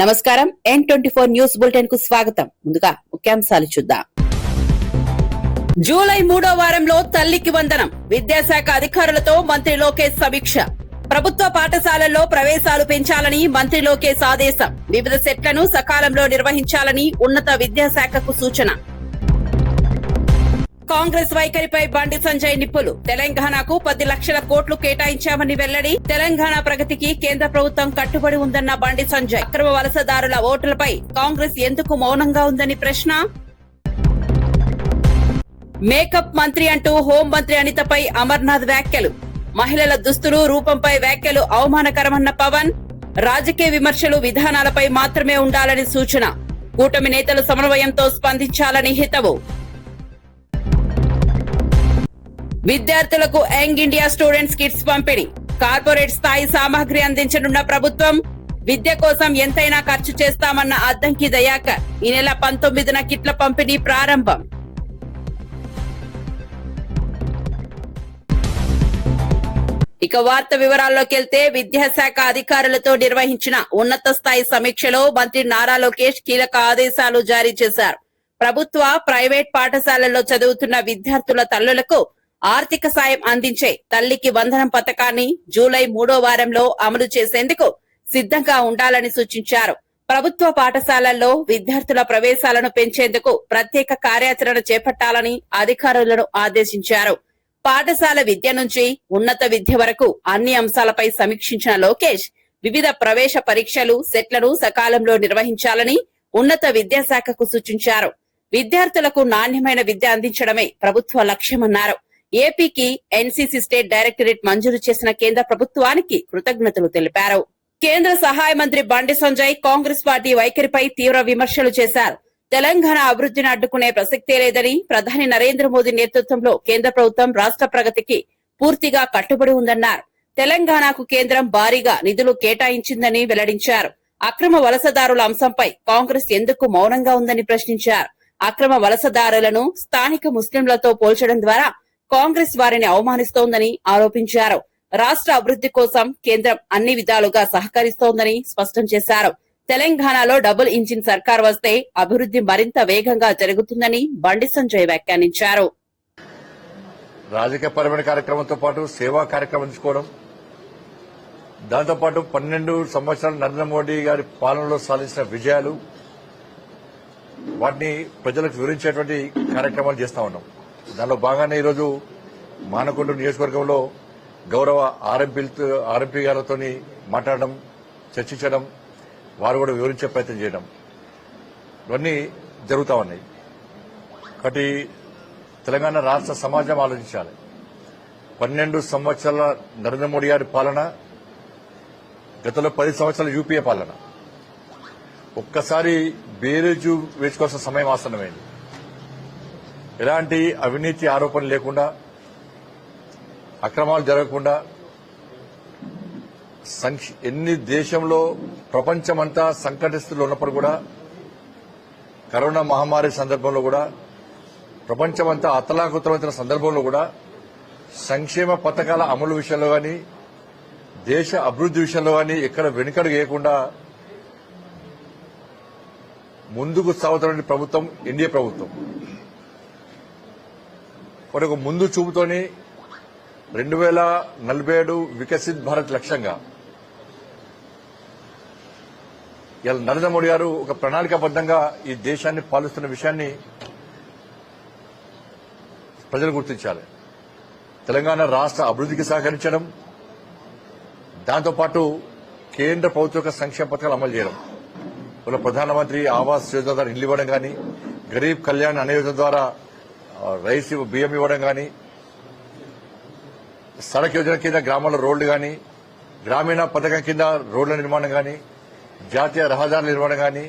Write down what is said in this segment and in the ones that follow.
నమస్కారం. N24 news bulletin కు స్వాగతం. ముందుగా ముఖ్యాంశాలు చూద్దాం. జూలై 3వ వారంలో తల్లికి వందనం. విద్యాశాఖ అధికారులతో మంత్రి లోకేష్ సమీక్ష. ప్రభుత్వ పాఠశాలల్లో ప్రవేశాలు పెంచాలని మంత్రి లోకేష్ ఆదేశం. వివిధ సెట్లను సకాలంలో నిర్వహించాలని ఉన్నత విద్యాశాఖకు సూచన. కాంగ్రెస్ వైఖరిపై బండి సంజయ్ నిప్పులు. తెలంగాణకు 10 లక్షల కోట్లు కేటాయించామని వెల్లడి. తెలంగాణ ప్రగతికి కేంద్ర ప్రభుత్వం కట్టుబడి ఉందన్న బండి సంజయ్. అక్రమ వలసదారుల ఓట్లపై కాంగ్రెస్ ఎందుకు మౌనంగా ఉందని ప్రశ్న. మేకప్ మంత్రి అంటూ హోంమంత్రి అనితపై అమర్నాథ్ వ్యాఖ్యలు. మహిళల దుస్తులు రూపంపై వ్యాఖ్యలు అవమానకరమన్న పవన్. రాజకీయ విమర్శలు విధానాలపై మాత్రమే ఉండాలని సూచన. కూటమి నేతలు సమన్వయంతో స్పందించాలని హితవు. విద్యార్థులకు యంగ్ ఇండియా స్టూడెంట్స్ కిట్స్ పంపిణీ. కార్పొరేట్ స్థాయి సామాగ్రి అందించనున్న ప్రభుత్వం. విద్య కోసం ఎంతైనా ఖర్చు చేస్తామన్న అద్దంకి దయాకర్. ఈ నెల 19న కిట్ల పంపిణీ ప్రారంభం. ఇక వార్త వివరాల్లోకి వెళ్తే, విద్యాశాఖ అధికారులతో నిర్వహించిన ఉన్నత స్థాయి సమీక్షలో మంత్రి నారా లోకేష్ కీలక ఆదేశాలు జారీ చేశారు. ప్రభుత్వ, ప్రైవేట్ పాఠశాలల్లో చదువుతున్న విద్యార్థుల తల్లులకు ఆర్థిక సాయం అందించే తల్లికి వందనం పథకాన్ని జూలై 3వ వారంలో అమలు చేసేందుకు సిద్ధంగా ఉండాలని సూచించారు. ప్రభుత్వ పాఠశాలల్లో విద్యార్థుల ప్రవేశాలను పెంచేందుకు ప్రత్యేక కార్యాచరణ చేపట్టాలని అధికారులను ఆదేశించారు. పాఠశాల విద్య నుంచి ఉన్నత విద్య వరకు అన్ని అంశాలపై సమీక్షించిన లోకేష్ వివిధ ప్రవేశ పరీక్షలు, సెట్లను సకాలంలో నిర్వహించాలని ఉన్నత విద్యాశాఖకు సూచించారు. విద్యార్థులకు నాణ్యమైన విద్య అందించడమే ప్రభుత్వ లక్ష్యమన్నారు. ఏపీకి ఎన్సీసీ స్టేట్ డైరెక్టరేట్ మంజూరు చేసిన కేంద్ర ప్రభుత్వానికి కృతజ్ఞతలు తెలిపారు. కేంద్ర సహాయ మంత్రి బండి సంజయ్ కాంగ్రెస్ పార్టీ వైఖరిపై తీవ్ర విమర్శలు చేశారు. తెలంగాణ అభివృద్ధిని అడ్డుకునే ప్రసక్తే లేదని, ప్రధాని నరేంద్ర మోదీ నేతృత్వంలో కేంద్ర ప్రభుత్వం రాష్ట్ర ప్రగతికి పూర్తిగా కట్టుబడి ఉందన్నారు. తెలంగాణకు కేంద్రం భారీగా నిధులు కేటాయించిందని వెల్లడించారు. అక్రమ వలసదారుల అంశంపై కాంగ్రెస్ ఎందుకు మౌనంగా ఉందని ప్రశ్నించారు. అక్రమ వలసదారులను స్థానిక ముస్లింలతో పోల్చడం ద్వారా కాంగ్రెస్ వారిని అవమానిస్తోందని ఆరోపించారు. రాష్ట్ర అభివృద్ధి కోసం కేంద్రం అన్ని విధాలుగా సహకరిస్తోందని స్పష్టం చేశారు. తెలంగాణలో డబుల్ ఇంజిన్ సర్కార్ వస్తే అభివృద్ధి మరింత వేగంగా జరుగుతుందని బండి సంజయ్ వ్యాఖ్యానించారు. రాజకీయపరమైన కార్యక్రమంతో పాటు సేవా కార్యక్రమం తీసుకోవడం, దాంతోపాటు 12 సంవత్సరాలు నరేంద్ర మోడీ గారి పాలనలో సాధించిన విజయాలు, వాటిని ప్రజలకు వివరించేటువంటి కార్యక్రమాలు చేస్తా ఉన్నాం. దానిలో భాగంగానే ఈరోజు మానకొండ నియోజకవర్గంలో గౌరవ ఆర్ఎంపీ గారితో మాట్లాడడం, చర్చించడం, వారు కూడా వివరించే ప్రయత్నం చేయడం, ఇవన్నీ జరుగుతూ ఉన్నాయి. కాబట్టి తెలంగాణ రాష్ట్ర సమాజం ఆలోచించాలి. 12 సంవత్సరాల నరేంద్ర మోడీ గారి పాలన, గతంలో 10 సంవత్సరాల యూపీఏ పాలన. ఒక్కసారి బేరేజు వేసుకోవాల్సిన సమయం ఆసన్నమైంది. ఎలాంటి అవినీతి ఆరోపణలు లేకుండా, అక్రమాలు జరగకుండా, ఎన్ని దేశంలో ప్రపంచమంతా సంకటస్థితిలో ఉన్నప్పుడు కూడా, కరోనా మహమ్మారి సందర్భంలో కూడా, ప్రపంచమంతా అతలాకుతలమైన సందర్భంలో కూడా సంక్షేమ పథకాల అమలు విషయంలో గాని, దేశ అభివృద్ధి విషయంలో గాని ఎక్కడ వెనుకడుగు వేయకుండా ముందుకు సాగుతున్న ప్రభుత్వం ఎన్డీఏ ప్రభుత్వం. ఒక ముందు చూపుతోని 2047 వికసిత్ భారత్ లక్ష్యంగా ఇలా నరేంద్ర మోడీ గారు ఒక ప్రణాళికాబద్దంగా ఈ దేశాన్ని పాలిస్తున్న విషయాన్ని ప్రజలు గుర్తించాలి. తెలంగాణ రాష్ట్ర అభివృద్ధికి సహకరించడం, దాంతోపాటు కేంద్ర ప్రభుత్వ యొక్క సంక్షేమ పథకాలు అమలు చేయడం, ఇలా ప్రధానమంత్రి ఆవాస్ యోజన ద్వారా ఇల్లు ఇవ్వడం కానీ, గరీబ్ కళ్యాణ్ అనే యోజన ద్వారా రైస్ బియ్యం ఇవ్వడం కానీ, సడక్ యోజన కింద గ్రామాల్లో రోడ్లు కానీ, గ్రామీణ పథకం కింద రోడ్ల నిర్మాణం కానీ, జాతీయ రహదారుల నిర్మాణం కానీ,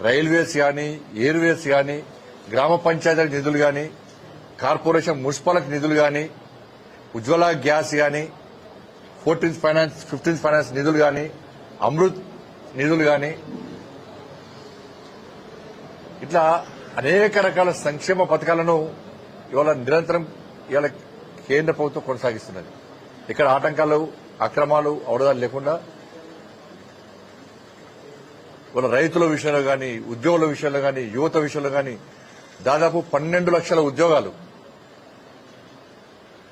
రైల్వేస్ కానీ, ఎయిర్వేస్ కానీ, గ్రామ పంచాయతీలకు నిధులు కానీ, కార్పొరేషన్ మున్సిపాలిటీ నిధులు కానీ, ఉజ్వల గ్యాస్ కానీ, 14th ఫైనాన్స్ 15th ఫైనాన్స్ నిధులు కానీ, అమృత్ నిధులు కానీ, ఇట్లా అనేక రకాల సంక్షేమ పథకాలను ఇవాళ నిరంతరం ఇవాళ కేంద్ర ప్రభుత్వం కొనసాగిస్తున్నది. ఇక్కడ ఆటంకాలు, అక్రమాలు, అవరోధాలు లేకుండా వాళ్ళ రైతుల విషయంలో కానీ, ఉద్యోగుల విషయంలో కానీ, యువత విషయంలో కానీ దాదాపు 12 లక్షల ఉద్యోగాలు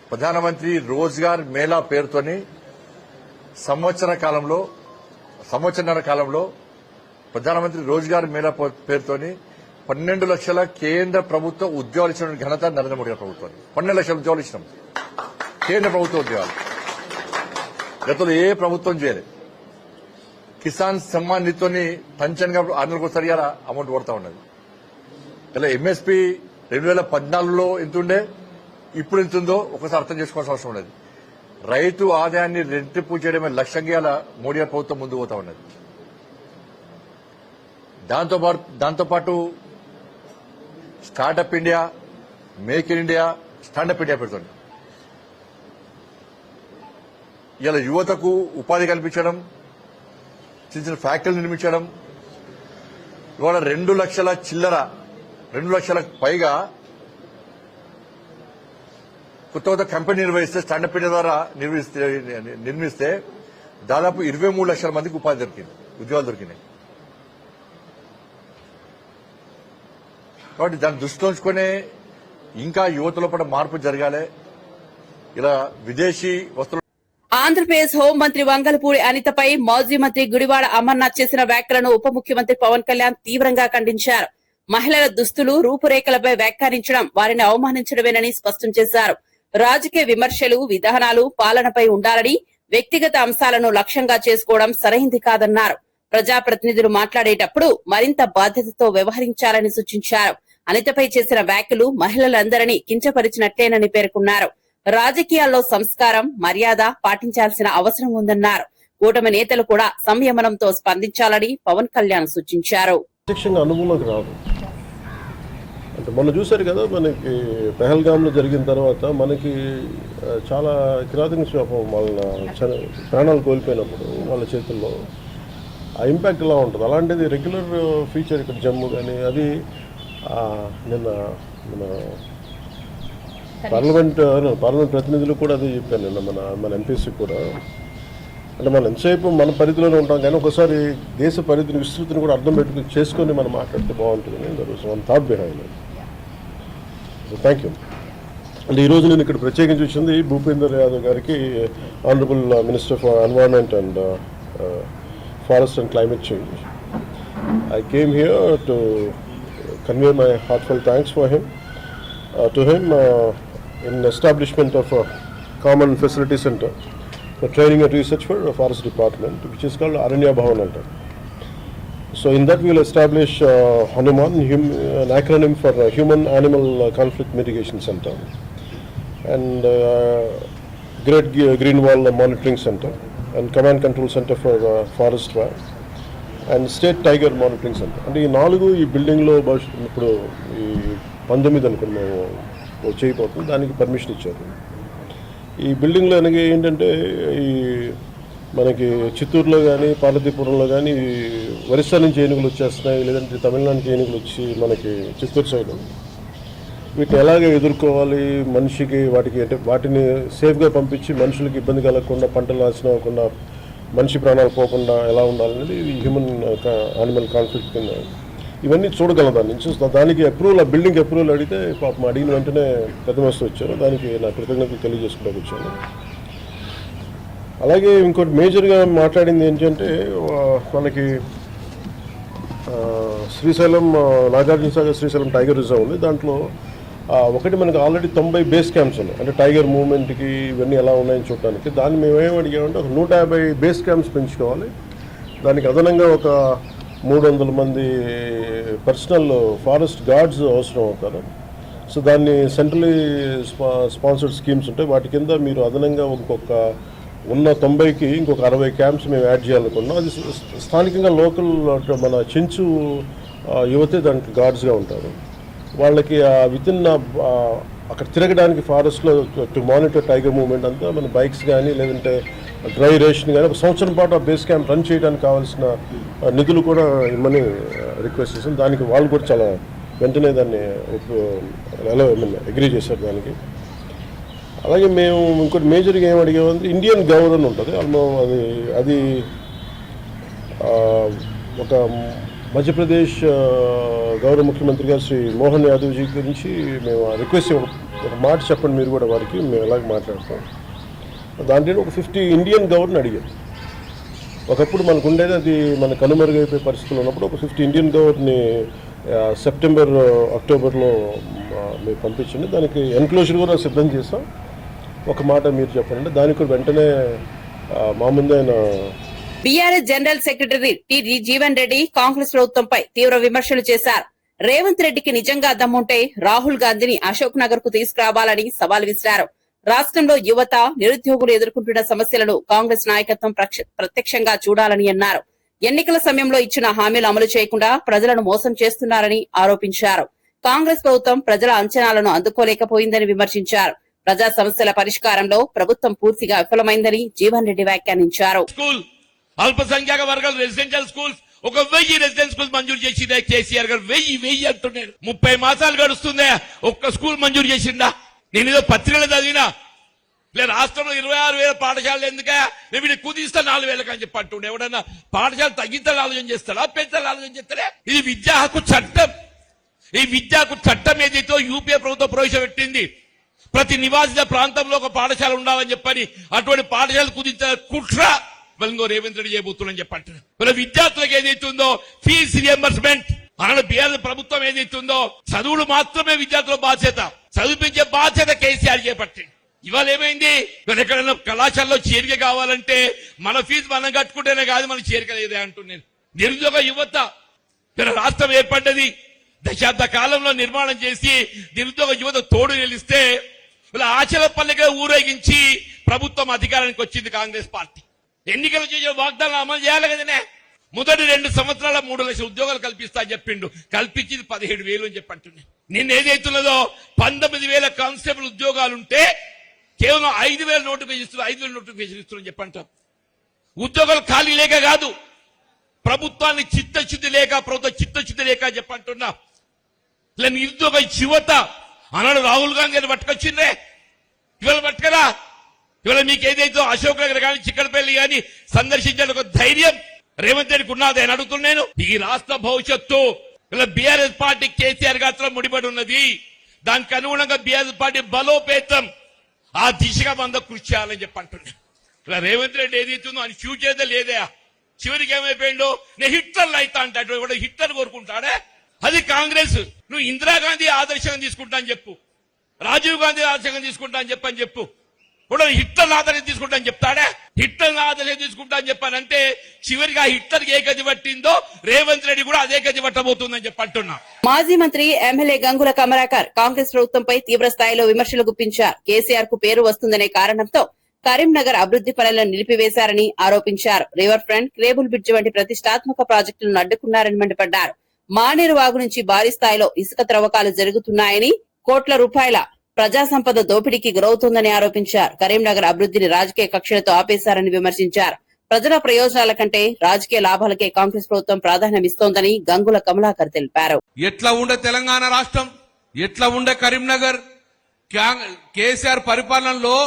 ప్రధానమంత్రి రోజ్గార్ మేళా పేరుతోని సంవత్సరన్నర కాలంలో ప్రధానమంత్రి రోజ్గార్ మేళా పేరుతోని 12 లక్షల కేంద్ర ప్రభుత్వ ఉద్యోగాలు ఇచ్చిన ఘనత నరేంద్ర మోడీ గారి ప్రభుత్వాన్ని. 12 లక్షల ఉద్యోగాలు ఇచ్చినాం కేంద్ర ప్రభుత్వ ఉద్యోగాలు. గతంలో ఏ ప్రభుత్వం చేయలేదు. కిసాన్ సమ్మాన్ నిధితోని టంచన్ గా 6 నెలలకు ఒకసారి అమౌంట్ పడతా ఉన్నది. ఇలా ఎంఎస్పీ 2014లో ఎంతుండే, ఇప్పుడు ఎంతుందో ఒకసారి అర్థం చేసుకోవాల్సిన అవసరం ఉన్నది. రైతు ఆదాయాన్ని రెట్టింపు చేయడమే లక్ష్యంగా మోడీ గారి ప్రభుత్వం ముందుకు పోతా ఉన్నది. దాంతోపాటు startup India, make in India, standup India పెడుతుంది. ఇలా యువతకు ఉపాధి కల్పించడం, చిన్న చిన్న ఫ్యాక్టరీలు నిర్మించడం. ఇవాళ 2 లక్షలకు పైగా కొత్త కంపెనీ నిర్వహిస్తే, స్టాండప్ ఇండియా ద్వారా నిర్మిస్తే దాదాపు 23 లక్షల మందికి ఉపాధి దొరికింది, ఉద్యోగాలు దొరికినాయి. కాబట్టి దాన్ని దృష్టిలో ఉంచుకునే ఇంకా యువతలో పట్ల మార్పు జరగాలి. ఇలా విదేశీ వస్తువులు. ఆంధ్రప్రదేశ్ హోంమంత్రి వంగలపూడి అనితపై మాజీ మంత్రి గుడివాడ అమర్నాథ్ చేసిన వ్యాఖ్యలను ఉప ముఖ్యమంత్రి పవన్ కళ్యాణ్ తీవ్రంగా ఖండించారు. మహిళల దుస్తులు, రూపురేఖలపై వ్యాఖ్యానించడం వారిని అవమానించడమేనని స్పష్టం చేశారు. రాజకీయ విమర్శలు, విధానాలు పాలనపై ఉండాలని, వ్యక్తిగత అంశాలను లక్ష్యంగా చేసుకోవడం సరైంది కాదన్నారు. ప్రజాప్రతినిధులు మాట్లాడేటప్పుడు మరింత బాధ్యతతో వ్యవహరించాలని సూచించారు. అనితపై చేసిన వ్యాఖ్యలు మహిళలందరినీ కించపరిచినట్లేనని పేర్కొన్నారు. రాజకీయాల్లో సంస్కారం, మర్యాద పాటించాల్సిన అవసరం ఉందన్నారు. కూటమి నేతలు కూడా సంయమనంతో స్పందించాలని పవన్ కళ్యాణ్ సూచించారు. అనుభవంలోకి రాదు అంటే మొన్న చూశారు కదా, మనకి పెహల్గాంలో జరిగిన తర్వాత మనకి చాలా కిరాతక వాళ్ళ ప్రాణాలు కోల్పోయినప్పుడు వాళ్ళ చేతుల్లో ఆ ఇంపాక్ట్ ఎలా ఉంటుంది. అలాంటిది రెగ్యులర్ ఫీచర్ ఇక్కడ జమ్మూ కానీ అది నిన్న మన పార్లమెంట్ ప్రతినిధులు కూడా అదే చెప్పాను నిన్న మన ఎంపీసీ కూడా. అంటే మనం ఎంతసేపు మన పరిధిలోనే ఉంటాం కానీ ఒకసారి దేశ పరిధిని విస్తృతిని కూడా అర్థం చేసుకొని మనం మాట్లాడితే బాగుంటుంది. One thought behind. So thank you. అంటే ఈరోజు నేను ఇక్కడ ప్రత్యేకించి వచ్చింది భూపేందర్ యాదవ్ గారికి, honourable minister for environment and forest and climate change. I came here to convey my heartfelt thanks for him, to him in establishment of a common facility center for training and research for the forest department, which is called Aranya Bhavan. So in that we will establish Hanuman, an acronym for Human Animal Conflict Mitigation Center, and Great Green Wall Monitoring Center, and Command Control Center for Forest Fire, and state tiger monitoring centre. అంటే ఈ 4 ఈ బిల్డింగ్లో ఇప్పుడు ఈ 19 అనుకుని మేము చేయబోతుంది, దానికి పర్మిషన్ ఇచ్చారు. ఈ బిల్డింగ్లో ఏంటంటే ఈ మనకి చిత్తూరులో కానీ పార్వతీపురంలో కానీ ఒరిస్సా నుంచి ఏనుగులు వచ్చేస్తున్నాయి, లేదంటే తమిళనాడు నుంచి ఏనుగులు వచ్చి మనకి చిత్తూరు సైడ్ వీటిని ఎలాగ ఎదుర్కోవాలి, మనిషికి వాటికి అంటే వాటిని సేఫ్గా పంపించి మనుషులకి ఇబ్బంది కలగకుండా, పంటలు నాశనం అవ్వకుండా, మనిషి ప్రాణాలు పోకుండా ఎలా ఉండాలనేది హ్యూమన్ యానిమల్ కాన్ఫ్లిక్ట్ కింద ఇవన్నీ చూడగలం. దాని నుంచి దానికి అప్రూవల్, ఆ బిల్డింగ్ అప్రూవల్ అడిగితే పాపం అడిగిన వెంటనే పెద్ద మస్తు వచ్చారు. దానికి నా కృతజ్ఞతలు తెలియజేసుకోవడానికి వచ్చాను. అలాగే ఇంకోటి మేజర్గా మాట్లాడింది ఏంటంటే మనకి శ్రీశైలం, నాగార్జున సాగర్ శ్రీశైలం టైగర్ రిజర్వ్ ఉంది. దాంట్లో ఒకటి మనకి ఆల్రెడీ 90 బేస్ క్యాంప్స్ ఉన్నాయి, అంటే టైగర్ మూవ్మెంట్కి ఇవన్నీ ఎలా ఉన్నాయని చూడడానికి. దాన్ని మేము ఏం అడిగామంటే ఒక 150 బేస్ క్యాంప్స్ పెంచుకోవాలి. దానికి అదనంగా ఒక 300 మంది పర్సనల్ ఫారెస్ట్ గార్డ్స్ అవసరం అవుతారు. సో దాన్ని సెంట్రలీ స్పాన్సర్డ్ స్కీమ్స్ ఉంటాయి, వాటి కింద మీరు అదనంగా ఇంకొక ఉన్న 90కి ఇంకొక 60 క్యాంప్స్ మేము యాడ్ చేయాలనుకున్నాం. అది స్థానికంగా లోకల్ మన చెంచు యువతే దానికి గార్డ్స్గా ఉంటారు. వాళ్ళకి వితిన్ అక్కడ తిరగడానికి ఫారెస్ట్లో టు మానిటర్ టైగర్ మూవ్మెంట్ అంతా మన బైక్స్ కానీ లేదంటే డ్రై రేషన్ కానీ ఒక సంవత్సరం పాటు ఆ బేస్ క్యాంప్ రన్ చేయడానికి కావాల్సిన నిధులు కూడా ఇమ్మని రిక్వెస్ట్ చేసాం. దానికి వాళ్ళు కూడా చాలా వెంటనే దాన్ని అగ్రీ చేశారు దానికి. అలాగే మేము ఇంకోటి మేజర్గా ఏం అడిగామంటే ఇండియన్ గౌర్ అని ఉంటుంది, అది ఒక మధ్యప్రదేశ్ గౌరవ ముఖ్యమంత్రి గారు శ్రీ మోహన్ యాదవ్జీ గురించి మేము రిక్వెస్ట్ ఒక మాట చెప్పండి మీరు కూడా వారికి, మేము ఎలాగ మాట్లాడతాం. దాంట్లో ఒక 50 ఇండియన్ గవర్ని అడిగారు. ఒకప్పుడు మనకు ఉండేది అది మన కనుమరుగైపోయే పరిస్థితులు ఉన్నప్పుడు ఒక 50 ఇండియన్ గవర్ని సెప్టెంబర్ అక్టోబర్లో మీరు పంపించండి. దానికి ఎన్క్లోజర్ కూడా సిద్ధం చేస్తాం. ఒక మాట మీరు చెప్పండి. దానికి కూడా వెంటనే మా ముందు ఆయన BRS general secretary T Jeevan Reddy Congress ప్రభుత్వంపై తీవ్ర విమర్శలు చేశారు. రేవంత్ రెడ్డికి నిజంగా దమ్ముంటే రాహుల్ గాంధీని అశోక్ నగర్ కు తీసుకురావాలని సవాల్ విసిరారు. రాష్ట్రంలో యువత, నిరుద్యోగులు ఎదుర్కొంటున్న సమస్యలను కాంగ్రెస్ నాయకత్వం ప్రత్యక్షంగా చూడాలని అన్నారు. ఎన్నికల సమయంలో ఇచ్చిన హామీలు అమలు చేయకుండా ప్రజలను మోసం చేస్తున్నారని ఆరోపించారు. కాంగ్రెస్ ప్రభుత్వం ప్రజల అంచనాలను అందుకోలేకపోయిందని విమర్శించారు. ప్రజా సమస్యల పరిష్కారంలో ప్రభుత్వం పూర్తిగా విఫలమైందని జీవన్ రెడ్డి వ్యాఖ్యానించారు. అల్పసంఖ్యాక వర్గాలు రెసిడెన్షియల్ స్కూల్స్ 1000 రెసిడెన్షియల్ స్కూల్స్ మంజూరు చేసిందా కేసీఆర్ గారు? 1000 అంటున్నాడు. 30 మాసాలు గడుస్తుందా, ఒక్క స్కూల్ మంజూరు చేసిందా? నేను ఏదో పత్రికలు చదివినా లే, రాష్ట్రంలో 26,000 పాఠశాలలు ఎందుకే నేను వీళ్ళు కుదిస్తా 4,000 అని చెప్పి అంటుండే. ఎవడన్నా పాఠశాల తగ్గించాలని ఆలోచన చేస్తాడా, పెంచాలని ఆలోచన చేస్తాడే? ఇది విద్యా హక్కు చట్టం. ఈ విద్యా హక్కు చట్టం ఏదైతే యూపీఏ ప్రభుత్వం ప్రవేశపెట్టింది, ప్రతి నివాసిత ప్రాంతంలో ఒక పాఠశాల ఉండాలని చెప్పని అటువంటి పాఠశాలలు కుదించిన కుట్ర బలంగా రేవంత్ రెడ్డి చేయబోతుందని చెప్పంటారు. మన విద్యార్థులకు ఏదైతుందో ఫీజు రియంబర్స్మెంట్ ఆనాడు బీఆర్ఎస్ ప్రభుత్వం ఏదైతుందో చదువులు మాత్రమే విద్యార్థుల బాధ్యత, చదివించే బాధ్యత కేసీఆర్ చేపట్టింది. ఇవాళ ఏమైంది? ఎక్కడైనా కళాశాలలో చేరిక కావాలంటే మన ఫీజు మనం కట్టుకుంటేనే కాదు, మనకు చేరిక లేదే అంటున్నాను. నిరుద్యోగ యువత రాష్ట్రం ఏర్పడ్డది, దశాబ్ద కాలంలో నిర్మాణం చేసి నిరుద్యోగ యువత తోడు నిలిస్తే ఇలా ఆచరణ పల్లెగా ఊరేగించి ప్రభుత్వం అధికారానికి వచ్చింది కాంగ్రెస్ పార్టీ. ఎన్నికలు చేసే వాగ్దానం అమలు చేయాలి కదనే. మొదటి 2 సంవత్సరాల 3 లక్షల ఉద్యోగాలు కల్పిస్తా అని చెప్పిండు, కల్పించింది 17,000 అని చెప్పంటున్నాయి. నిన్న ఏదైతున్నదో 19,000 కానిస్టేబుల్ ఉద్యోగాలుంటే కేవలం 5,000 నోటిఫికేషన్ ఇస్తున్నారు, 5,000 నోటిఫికేషన్ ఇస్తున్నారని చెప్పంటాం. ఉద్యోగాలు ఖాళీ లేక కాదు, ప్రభుత్వాన్ని చిత్తశుద్ధి లేక, ప్రభుత్వ చిత్తశుద్ధి లేక చెప్పంటున్నా. ఇలా నిరుద్యోగ యువత అన్నాడు రాహుల్ గాంధీ గారిని పట్టుకొచ్చిందే, ఇవాళ పట్టుకరా. ఇవాళ మీకు ఏదైతే అశోక్ నగర్ కానీ చిక్కడపల్లి కానీ సందర్శించడానికి ఒక ధైర్యం రేవంత్ రెడ్డికి ఉన్నది అని అడుగుతున్నాను. ఈ రాష్ట్ర భవిష్యత్తు ఇలా బీఆర్ఎస్ పార్టీ కేసీఆర్ గారితో ముడిపడి ఉన్నది. దానికి అనుగుణంగా బీఆర్ఎస్ పార్టీ బలోపేతం ఆ దిశగా మన కృషి చేయాలని చెప్పి అంటున్నాను. ఇలా రేవంత్ రెడ్డి ఏదైతుందో అని ఫ్యూచర్ లేదే. చివరికి ఏమైపోయిందో నేను హిట్లర్లు అవుతా అంటాడు. ఇప్పుడు హిట్లర్ కోరుకుంటాడే, అది కాంగ్రెస్. నువ్వు ఇందిరాగాంధీ ఆదర్శంగా తీసుకుంటా అని చెప్పు, రాజీవ్ గాంధీ ఆదర్శంగా తీసుకుంటా అని చెప్పు. ఇప్పుడు హిట్లర్ ఆదర్శం తీసుకుంటా అని చెప్తాడా? హిట్లర్ ఆదర్శం తీసుకుంటా అని చెప్పానంటే చివరికి ఆ హిట్లర్కి ఏ గది పట్టిందో రేవంత్ రెడ్డి కూడా అదే గది పట్టబోతుందని చెప్పి అంటున్నా. మాజీ మంత్రి ఎమ్మెల్యే గంగుల కమలాకర్ కాంగ్రెస్ ప్రభుత్వంపై తీవ్ర స్థాయిలో విమర్శలు గుప్పించారు. కేసీఆర్ కు పేరు వస్తుందనే కారణంతో కరీంనగర్ అభివృద్ది పనులను నిలిపివేశారని ఆరోపించారు. రివర్ ఫ్రంట్, కేబుల్ బ్రిడ్జ్ వంటి ప్రతిష్టాత్మక ప్రాజెక్టులను అడ్డుకున్నారని మండిపడ్డారు. మానేరు వాగు నుంచి భారీ స్థాయిలో ఇసుక త్రవ్వకాలు జరుగుతున్నాయని, కోట్ల రూపాయల ప్రజా సంపద దోపిడీకి గురవుతోందని ఆరోపించారు. కరీంనగర్ అభివృద్దిని రాజకీయ కక్షలతో ఆపేశారని విమర్శించారు. ప్రజల ప్రయోజనాల కంటే రాజకీయ లాభాలకే కాంగ్రెస్ ప్రభుత్వం ప్రాధాన్యమిస్తోందని గంగుల కమలాకర్ తెలిపారు. ఎట్లా ఉండే తెలంగాణ రాష్ట్రం, ఎట్లా ఉండే కరీంనగర్, కేసీఆర్ పరిపాలనలో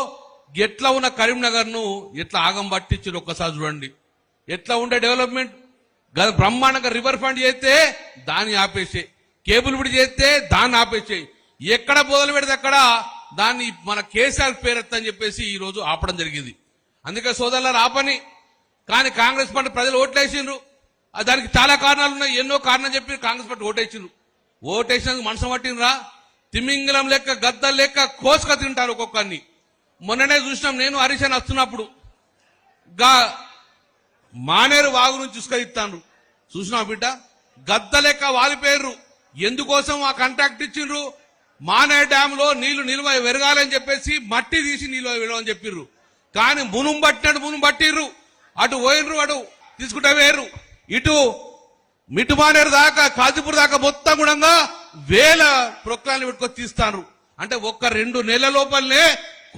ఎట్లా ఉన్న కరీంనగర్ ను ఎట్లా ఆగం పట్టించారు ఒక్కసారి చూడండి. ఎట్లా ఉండే డెవలప్మెంట్. బ్రహ్మాండంగా రివర్ ఫ్రంట్ చేస్తే దాన్ని ఆపేసే, కేబుల్ బ్రిడ్జ్ చేస్తే దాన్ని ఆపేసే, ఎక్కడ మొదలు పెడితే అక్కడ దాన్ని మన కేసీఆర్ పేరెత్తని చెప్పేసి ఈ రోజు ఆపడం జరిగింది. అందుకే సోదరులారా ఆపని. కానీ కాంగ్రెస్ పార్టీ ప్రజలు ఓట్లేసిండ్రు. దానికి చాలా కారణాలు ఉన్నాయి, ఎన్నో కారణం చెప్పి కాంగ్రెస్ పార్టీ ఓటేసిండ్రు. ఓటేసినందుకు మనసు పట్టినరా? తిమింగలం లెక్క, గద్దలు లెక్క కోసుక తింటారు ఒక్కొక్కరిని. మొన్ననే చూసినాం, నేను హరీష్ అని వస్తున్నప్పుడు మానేరు వాగు నుంచి ఇసుకరిస్తాను చూసినా బిడ్డ, గద్ద లెక్క వాలిపోయారు. ఎందుకోసం ఆ కాంట్రాక్ట్ ఇచ్చిండ్రు? మానేరు డ్యామ్ లో నీళ్లు నిల్వ పెరగాలని చెప్పేసి మట్టి తీసి నిల్వ వెళ్ళమని చెప్పిర్రు. కానీ మునుం పట్టిర్రు. అటు పోయినరు, అటు తీసుకుంటా వేరు. ఇటు మిట్టు మానేరు దాకా, కాజీపూర్ దాకా మొత్తం కూడా వేల ప్రొక్లాన్ని పెట్టుకొని తీస్తాను. అంటే ఒక్క 2 నెలల లోపలనే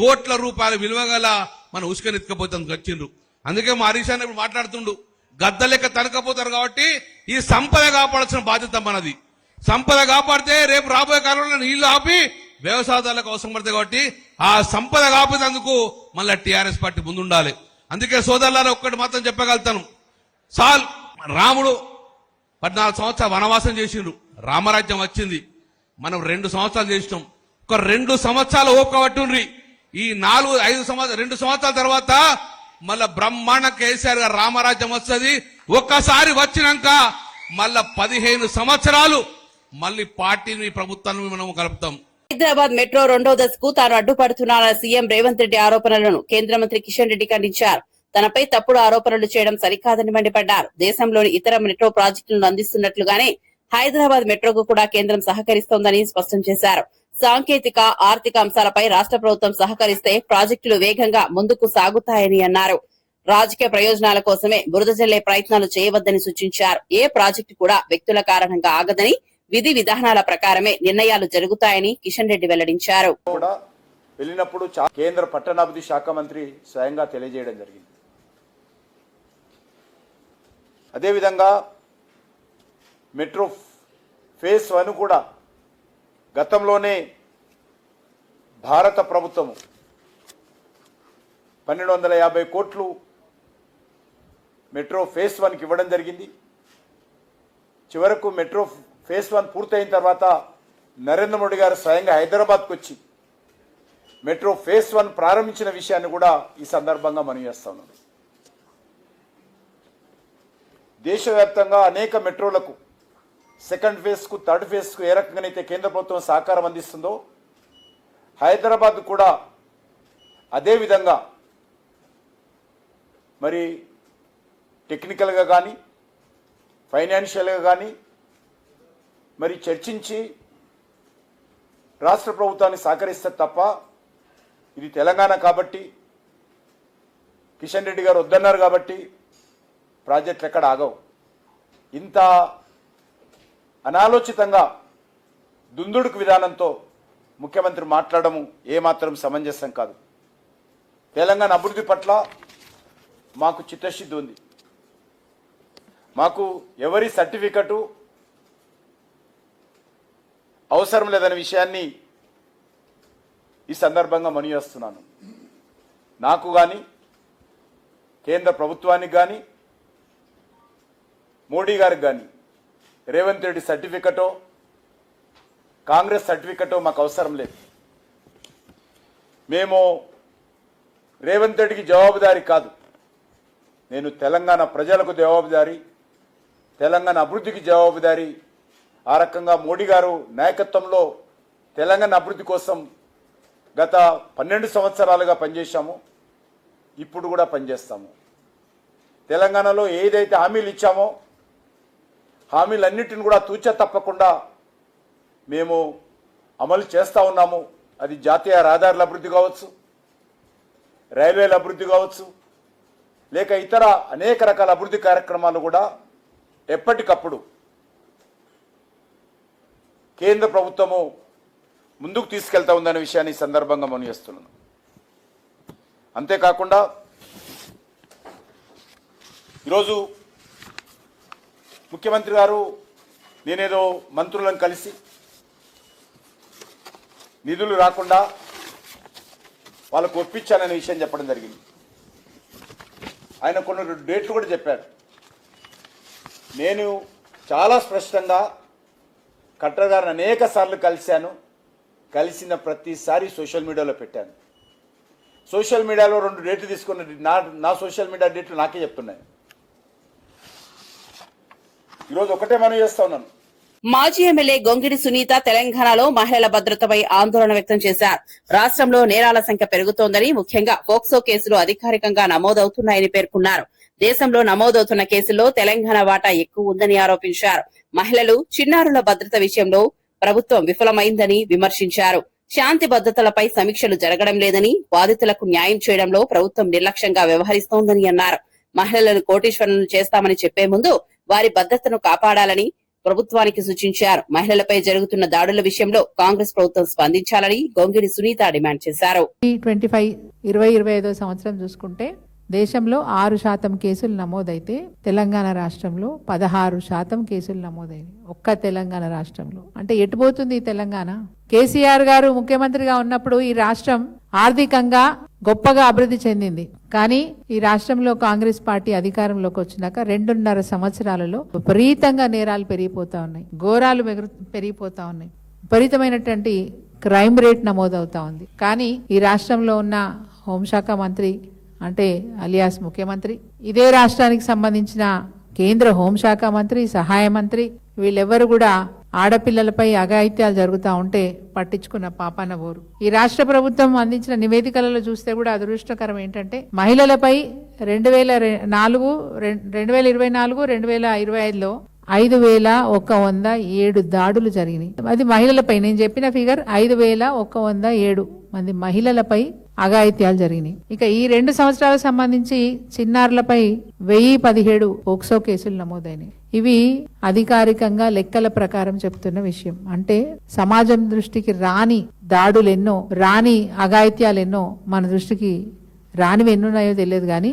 కోట్ల రూపాయల విలువ గల మన ఉసుకనెత్తుకపోతాం వచ్చిండ్రు. అందుకే మా హరీష్ అన్న ఇప్పుడు మాట్లాడుతుండు, గద్ద లెక్క తనకపోతారు కాబట్టి ఈ సంపద కాపాడాల్సిన బాధ్యత మనది. సంపద కాపాడితే రేపు రాబోయే కాలంలో నీళ్లు ఆపి వ్యవసాయదారులకు అవసరం పడతాయి. కాబట్టి ఆ సంపద కాపేందుకు మళ్ళీ టీఆర్ఎస్ పార్టీ ముందుండాలి. అందుకే సోదరులారా ఒక్కటి మాత్రం చెప్పగలుగుతాను, రాముడు 14 సంవత్సరాలు వనవాసం చేసిండ్రు, రామరాజ్యం వచ్చింది. మనం 2 సంవత్సరాలు చేసినాం. ఒక 2 సంవత్సరాలు ఓపికబట్టుండ్రి. ఈ 4-5 సంవత్సరాలు 2 సంవత్సరాల తర్వాత మళ్ళా బ్రహ్మాండ కేసీఆర్ గారు రామరాజ్యం వస్తుంది. ఒక్కసారి వచ్చినాక మళ్ళా 15 సంవత్సరాలు మళ్ళీ పార్టీని ప్రభుత్వాన్ని మనం కలుపుతాం. హైదరాబాద్ మెట్రో 2వ దశకు తాను అడ్డుపడుతున్నారన్న సీఎం రేవంత్ రెడ్డి ఆరోపణలను కేంద్ర మంత్రి కిషన్ రెడ్డి ఖండించారు. తనపై తప్పుడు ఆరోపణలు చేయడం సరికాదని మండిపడ్డారు. దేశంలోని ఇతర మెట్రో ప్రాజెక్టులను అందిస్తున్నట్లుగానే హైదరాబాద్ మెట్రోకు కూడా కేంద్రం సహకరిస్తోందని స్పష్టం చేశారు. సాంకేతిక ఆర్థిక అంశాలపై రాష్ట్ర ప్రభుత్వం సహకరిస్తే ప్రాజెక్టులు వేగంగా ముందుకు సాగుతాయని అన్నారు. రాజకీయ ప్రయోజనాల కోసమే బురద జల్లే ప్రయత్నాలు చేయవద్దని సూచించారు. ఏ ప్రాజెక్టు కూడా వ్యక్తుల కారణంగా ఆగదని, విధి విధానాల ప్రకారమే నిర్ణయాలు జరుగుతాయని కిషన్ రెడ్డి వెల్లడించారు. కూడా వెళ్ళినప్పుడు కేంద్ర పట్టణాభివృద్ధి శాఖ మంత్రి స్వయంగా తెలియజేయడం జరిగింది. అదేవిధంగా మెట్రో ఫేజ్ 1 కూడా గతంలోనే భారత ప్రభుత్వము 1250 కోట్లు మెట్రో ఫేజ్ 1కి ఇవ్వడం జరిగింది. చివరకు మెట్రో ఫేజ్ 1 పూర్తయిన తర్వాత నరేంద్ర మోడీ గారు స్వయంగా హైదరాబాద్కు వచ్చి మెట్రో ఫేజ్ 1 ప్రారంభించిన విషయాన్ని కూడా ఈ సందర్భంగా మనం చేస్తా ఉన్నాం. దేశవ్యాప్తంగా అనేక మెట్రోలకు సెకండ్ ఫేజ్కు, థర్డ్ ఫేజ్కు ఏ రకంగానైతే కేంద్ర ప్రభుత్వం సహకారం అందిస్తుందో హైదరాబాద్ కూడా అదేవిధంగా మరి టెక్నికల్గా కానీ ఫైనాన్షియల్గా కానీ మరి చర్చించి రాష్ట్ర ప్రభుత్వాన్ని సహకరిస్తే తప్ప, ఇది తెలంగాణ కాబట్టి కిషన్ రెడ్డి గారు వద్దన్నారు కాబట్టి ప్రాజెక్టులు ఎక్కడ ఆగవు. ఇంత అనాలోచితంగా దుందుడుకు విధానంతో ముఖ్యమంత్రి మాట్లాడము ఏమాత్రం సమంజసం కాదు. తెలంగాణ అభివృద్ధి పట్ల మాకు చిత్తశుద్ధి ఉంది. మాకు ఎవరి సర్టిఫికెటు అవసరం లేదనే విషయాన్ని ఈ సందర్భంగా మనవిస్తున్నాను. నాకు కానీ కేంద్ర ప్రభుత్వానికి కానీ మోడీ గారికి కానీ రేవంత్ రెడ్డి సర్టిఫికెటో కాంగ్రెస్ సర్టిఫికెటో మాకు అవసరం లేదు. మేము రేవంత్ రెడ్డికి జవాబుదారీ కాదు, నేను తెలంగాణ ప్రజలకు జవాబుదారీ, తెలంగాణ అభివృద్ధికి జవాబుదారీ. ఆ రకంగా మోడీ గారు నాయకత్వంలో తెలంగాణ అభివృద్ధి కోసం గత 12 సంవత్సరాలుగా పనిచేశాము, ఇప్పుడు కూడా పనిచేస్తాము. తెలంగాణలో ఏదైతే హామీలు ఇచ్చామో హామీలన్నిటిని కూడా తూచా తప్పకుండా మేము అమలు చేస్తూ ఉన్నాము. అది జాతీయ రహదారుల అభివృద్ధి కావచ్చు, రైల్వేల అభివృద్ధి కావచ్చు, లేక ఇతర అనేక రకాల అభివృద్ధి కార్యక్రమాలు కూడా ఎప్పటికప్పుడు కేంద్ర ప్రభుత్వము ముందుకు తీసుకెళ్తా ఉందనే విషయాన్ని ఈ సందర్భంగా మనం చేస్తున్నాను. అంతేకాకుండా ఈరోజు ముఖ్యమంత్రి గారు నేనేదో మంత్రులను కలిసి నిధులు రాకుండా వాళ్ళకు ఒప్పించాననే విషయం చెప్పడం జరిగింది. ఆయన కొన్ని డేట్లు కూడా చెప్పాడు. నేను చాలా స్పష్టంగా కలెక్టర్ గారిని అనేక సార్లు కలిశాను. కలిసిన ప్రతిసారి సోషల్ మీడియాలో పెట్టాను. సోషల్ మీడియాలో 2 డేట్లు తీసుకున్న నా సోషల్ మీడియా డేట్లు నాకే చెప్తున్నాయి. ఈరోజు ఒకటే మనం చేస్తా ఉన్నాను. మాజీ ఎమ్మెల్యే గొంగిడి సునీత తెలంగాణలో మహిళల భద్రతపై ఆందోళన వ్యక్తం చేశారు. రాష్ట్రంలో నేరాల సంఖ్య పెరుగుతోందని, ముఖ్యంగా పోక్సో కేసులు అధికారికంగా నమోదవుతున్నాయని పేర్కొన్నారు. దేశంలో నమోదవుతున్న కేసుల్లో తెలంగాణ వాటా ఎక్కువ ఉందని ఆరోపించారు. మహిళలు, చిన్నారుల భద్రత విషయంలో ప్రభుత్వం విఫలమైందని విమర్శించారు. శాంతి భద్రతలపై సమీక్షలు జరగడం లేదని, బాధితులకు న్యాయం చేయడంలో ప్రభుత్వం నిర్లక్ష్యంగా వ్యవహరిస్తోందని అన్నారు. మహిళలను కోటీశ్వరులను చేస్తామని చెప్పే ముందు వారి భద్రతను కాపాడాలని ప్రభుత్వానికి సూచించారు. మహిళలపై జరుగుతున్న దాడుల విషయంలో కాంగ్రెస్ ప్రభుత్వం స్పందించాలని గొంగిడి సునీత డిమాండ్ చేశారు. 2025 సంవత్సరం చూసుకుంటే దేశంలో 6% కేసులు నమోదైతే తెలంగాణ రాష్ట్రంలో 16% కేసులు నమోదైనవి. ఒక్క తెలంగాణ రాష్ట్రంలో. అంటే ఎటుపోతుంది తెలంగాణ? కేసీఆర్ గారు ముఖ్యమంత్రిగా ఉన్నప్పుడు ఈ రాష్ట్రం ఆర్థికంగా గొప్పగా అభివృద్ధి చెందింది. కానీ ఈ రాష్ట్రంలో కాంగ్రెస్ పార్టీ అధికారంలోకి వచ్చినాక 2.5 సంవత్సరాలలో విపరీతంగా నేరాలు పెరిగిపోతా ఉన్నాయి, ఘోరాలు పెరిగిపోతా ఉన్నాయి, విపరీతమైనటువంటి క్రైమ్ రేట్ నమోదవుతా ఉంది. కానీ ఈ రాష్ట్రంలో ఉన్న హోంశాఖ మంత్రి అంటే అలియాస్ ముఖ్యమంత్రి, ఇదే రాష్ట్రానికి సంబంధించిన కేంద్ర హోంశాఖ మంత్రి, సహాయ మంత్రి, వీళ్ళెవరు కూడా ఆడపిల్లలపై అఘాయిత్యాలు జరుగుతూ ఉంటే పట్టించుకున్న పాపాన పోరు. ఈ రాష్ట్ర ప్రభుత్వం అందించిన నివేదికలలో చూస్తే కూడా అదృష్టకరం ఏంటంటే మహిళలపై 2024, 2025లో 5,107 దాడులు జరిగినాయి. అది మహిళలపై, నేను చెప్పిన ఫిగర్ 5,107 మంది మహిళలపై అఘాయిత్యాలు జరిగినాయి. ఇక ఈ 2 సంవత్సరాలకు సంబంధించి చిన్నారులపై 1017 పోక్సో కేసులు నమోదైనాయి. ఇవి అధికారికంగా లెక్కల ప్రకారం చెప్తున్న విషయం. అంటే సమాజం దృష్టికి రాని దాడులెన్నో, రాని అఘాయిత్యాలెన్నో మన దృష్టికి రానివి ఎన్నున్నాయో తెలియదు. కానీ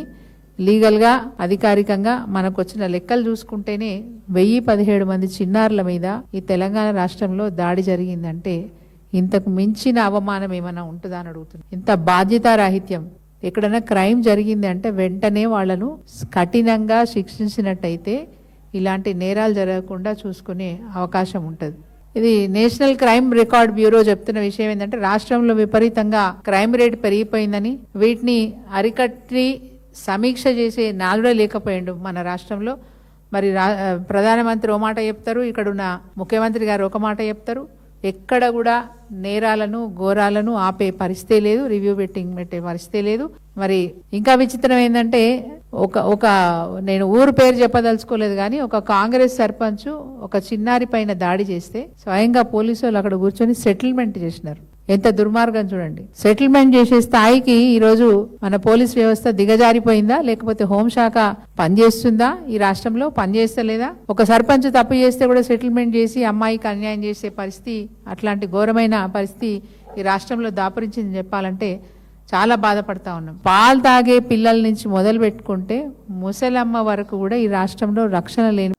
లీగల్ గా అధికారికంగా మనకు వచ్చిన లెక్కలు చూసుకుంటేనే 1017 మంది చిన్నారుల మీద ఈ తెలంగాణ రాష్ట్రంలో దాడి జరిగిందంటే ఇంతకు మించిన అవమానం ఏమైనా ఉంటుందా అని అడుగుతుంది. ఇంత బాధ్యతారాహిత్యం. ఎక్కడైనా క్రైమ్ జరిగింది అంటే వెంటనే వాళ్లను కఠినంగా శిక్షించినట్టయితే ఇలాంటి నేరాలు జరగకుండా చూసుకునే అవకాశం ఉంటుంది. ఇది నేషనల్ క్రైమ్ రికార్డ్ బ్యూరో చెప్తున్న విషయం ఏంటంటే రాష్ట్రంలో విపరీతంగా క్రైమ్ రేట్ పెరిగిపోయిందని, వీటిని అరికట్టి సమీక్ష చేసే నాలుడే లేకపోయిండు మన రాష్ట్రంలో. మరి ప్రధానమంత్రి ఓ మాట చెప్తారు, ఇక్కడున్న ముఖ్యమంత్రి గారు ఒక మాట చెప్తారు. ఎక్కడ కూడా నేరాలను, ఘోరాలను ఆపే పరిస్థితే లేదు, రివ్యూ పెట్టే పరిస్థితే లేదు. మరి ఇంకా విచిత్రం ఏంటంటే ఒక నేను ఊరు పేరు చెప్పదలుచుకోలేదు కానీ ఒక కాంగ్రెస్ సర్పంచ్ ఒక చిన్నారి పైన దాడి చేస్తే స్వయంగా పోలీసు వాళ్ళు అక్కడ కూర్చొని సెటిల్మెంట్ చేసినారు. ఎంత దుర్మార్గం చూడండి. సెటిల్మెంట్ చేసే స్థాయికి ఈరోజు మన పోలీస్ వ్యవస్థ దిగజారిపోయిందా, లేకపోతే హోంశాఖ పనిచేస్తుందా? ఈ రాష్ట్రంలో పనిచేస్తలేదా? ఒక సర్పంచ్ తప్పు చేస్తే కూడా సెటిల్మెంట్ చేసి అమ్మాయికి అన్యాయం చేసే పరిస్థితి, అట్లాంటి ఘోరమైన పరిస్థితి ఈ రాష్ట్రంలో దాపురించింది చెప్పాలంటే చాలా బాధపడతా ఉన్నాం. పాలు తాగే పిల్లల నుంచి మొదలు పెట్టుకుంటే ముసలమ్మ వరకు కూడా ఈ రాష్ట్రంలో రక్షణ లేని.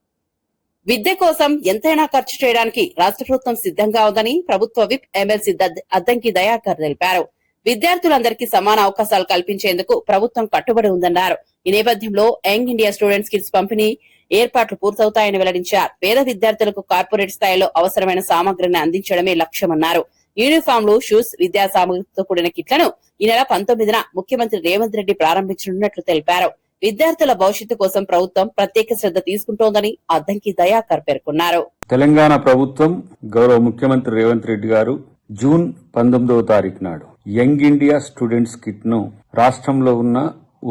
విద్య కోసం ఎంతైనా ఖర్చు చేయడానికి రాష్ట్ర ప్రభుత్వం సిద్ధంగా ఉందని ప్రభుత్వ విప్ ఎమ్మెల్సీ అద్దంకి దయాకర్ తెలిపారు. విద్యార్థులందరికీ సమాన అవకాశాలు కల్పించేందుకు ప్రభుత్వం కట్టుబడి ఉందన్నారు. ఈ నేపథ్యంలో యంగ్ ఇండియా స్టూడెంట్స్ కిట్స్ పంపిణీ ఏర్పాట్లు పూర్తవుతాయని వెల్లడించారు. పేద విద్యార్థులకు కార్పొరేట్ స్థాయిలో అవసరమైన సామగ్రిని అందించడమే లక్ష్యమన్నారు. యూనిఫామ్లు, షూస్, విద్యా సామగ్రితో కూడిన కిట్లను ఈ నెల 19న ముఖ్యమంత్రి రేవంత్ రెడ్డి ప్రారంభించనున్నట్లు తెలిపారు. విద్యార్థుల భవిష్యత్తు కోసం ప్రభుత్వం ప్రత్యేక శ్రద్ధ తీసుకుంటోందని అద్దంకి దయాకర్ పేర్కొన్నారు. తెలంగాణ ప్రభుత్వం గౌరవ ముఖ్యమంత్రి రేవంత్ రెడ్డి గారు జూన్ 19వ తారీఖు నాడు యంగ్ ఇండియా స్టూడెంట్స్ కిట్ ను రాష్ట్రంలో ఉన్న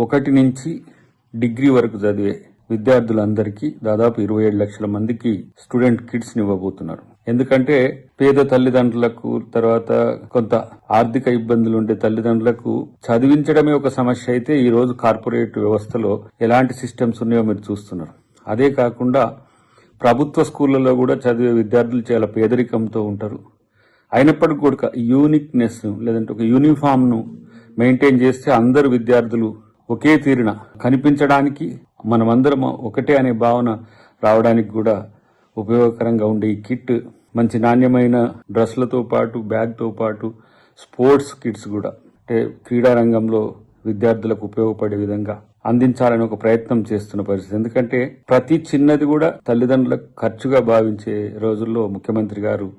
1 నుంచి డిగ్రీ వరకు చదివే విద్యార్థులందరికీ దాదాపు 27 లక్షల మందికి స్టూడెంట్ కిట్స్ ఇవ్వబోతున్నారు. ఎందుకంటే పేద తల్లిదండ్రులకు, తర్వాత కొంత ఆర్థిక ఇబ్బందులు ఉండే తల్లిదండ్రులకు చదివించడమే ఒక సమస్య అయితే ఈ రోజు కార్పొరేట్ వ్యవస్థలో ఎలాంటి సిస్టమ్స్ ఉన్నాయో మీరు చూస్తున్నారు. అదే కాకుండా ప్రభుత్వ స్కూళ్లలో కూడా చదివే విద్యార్థులు చాలా పేదరికంతో ఉంటారు. అయినప్పటికీ కూడా యూనిక్నెస్ లేదంటే ఒక యూనిఫామ్ ను మెయింటైన్ చేస్తే అందరు విద్యార్థులు ఒకే తీరున కనిపించడానికి, మనమందరం ఒకటే అనే భావన రావడానికి కూడా ఉపయోగకరంగా ఉండే ఈ కిట్ మంచి నాణ్యమైన డ్రెస్లతో పాటు, బ్యాగ్తో పాటు స్పోర్ట్స్ కిట్స్ కూడా, అంటే క్రీడా రంగంలో విద్యార్థులకు ఉపయోగపడే విధంగా అందించాలని ఒక ప్రయత్నం చేస్తున్న పరిస్థితి. ఎందుకంటే ప్రతి చిన్నది కూడా తల్లిదండ్రులకు ఖర్చుగా భావించే రోజుల్లో ముఖ్యమంత్రి గారు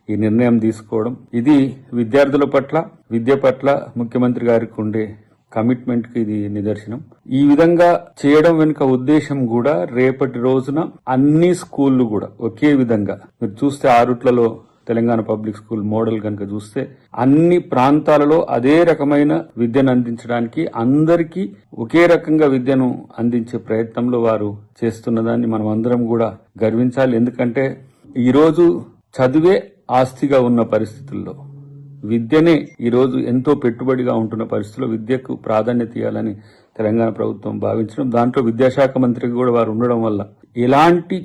ఈ నిర్ణయం తీసుకోవడం, ఇది విద్యార్థుల పట్ల, విద్య పట్ల ముఖ్యమంత్రి గారికి ఉండే కమిట్మెంట్ కి ఇది నిదర్శనం. ఈ విధంగా చేయడం వెనుక ఉద్దేశం కూడా రేపటి రోజున అన్ని స్కూళ్లు కూడా ఒకే విధంగా, మీరు చూస్తే ఆరుట్లలో తెలంగాణ పబ్లిక్ స్కూల్ మోడల్ కనుక చూస్తే అన్ని ప్రాంతాలలో అదే రకమైన విద్యను అందించడానికి, అందరికీ ఒకే రకంగా విద్యను అందించే ప్రయత్నంలో వారు చేస్తున్నదాన్ని మనం అందరం కూడా గర్వించాలి. ఎందుకంటే ఈరోజు చదివే ఆస్తిగా ఉన్న పరిస్థితుల్లో, విద్యనే ఈరోజు ఎంతో పెట్టుబడిగా ఉంటున్న పరిస్థితుల్లో విద్యకు ప్రాధాన్యత ఇవ్వాలని తెలంగాణ ప్రభుత్వం భావించడం, దాంట్లో విద్యాశాఖ మంత్రికి కూడా వారు ఉండడం వల్ల ఎలాంటి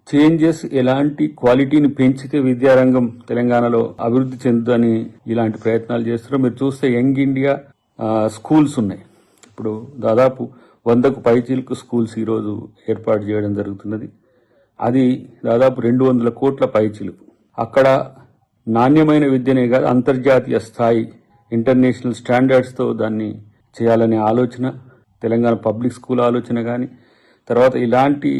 చేంజెస్, ఎలాంటి క్వాలిటీని పెంచితే విద్యారంగం తెలంగాణలో అభివృద్ధి చెందుదని ఇలాంటి ప్రయత్నాలు చేస్తున్నారు. మీరు చూస్తే యంగ్ ఇండియా స్కూల్స్ ఉన్నాయి. ఇప్పుడు దాదాపు 100కు పైచీలకు స్కూల్స్ ఈరోజు ఏర్పాటు చేయడం జరుగుతున్నది. అది దాదాపు 200 కోట్ల పైచీలకు. అక్కడ నాణ్యమైన విద్యనే కాదు, అంతర్జాతీయ స్థాయి ఇంటర్నేషనల్ స్టాండర్డ్స్తో దాన్ని చేయాలనే ఆలోచన, తెలంగాణ పబ్లిక్ స్కూల్ ఆలోచన కానీ, తర్వాత ఇలాంటి